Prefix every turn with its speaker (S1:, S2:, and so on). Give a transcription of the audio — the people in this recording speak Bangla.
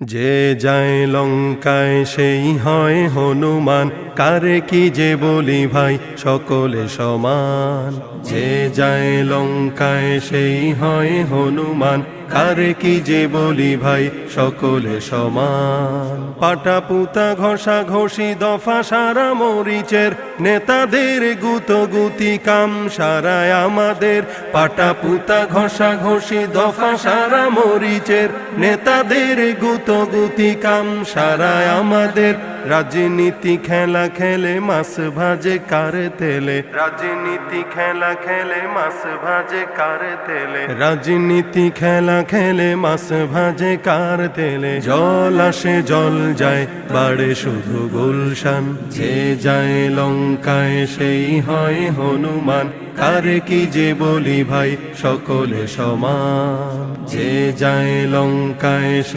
S1: যে যায় লঙ্কায় সেই হয় হনুমান, কারে কি যে বলি ভাই সকলে সমান। যে যায় লঙ্কায় সেই হয় হনুমান, কারে কি যে বলি ভাই সকলে সমান। পাটাপুতা ঘষা ঘষি দফা সারা মরিচের, নেতাদের গুতগুতি কাম সারায় আমাদের। পাটাপুতা ঘষা ঘষি দফা সারা মরিচের, নেতাদের গুতগুতি কাম সারায় আমাদের। রাজনীতি খেলা খেলে মাছ ভাজে কার তেলে, রাজনীতি খেলা খেলে মাছ ভাজে কার তেলে, রাজনীতি খেলা খেলে মাছ ভাজে কার তেলে। জল আসে জল যায় বাড়ে শুধু গুলশান, যে যায় লঙ্কায় সেই হয় হনুমান, কারে কি যে বলি ভাই সকলে সমান। যে যায় লঙ্কায়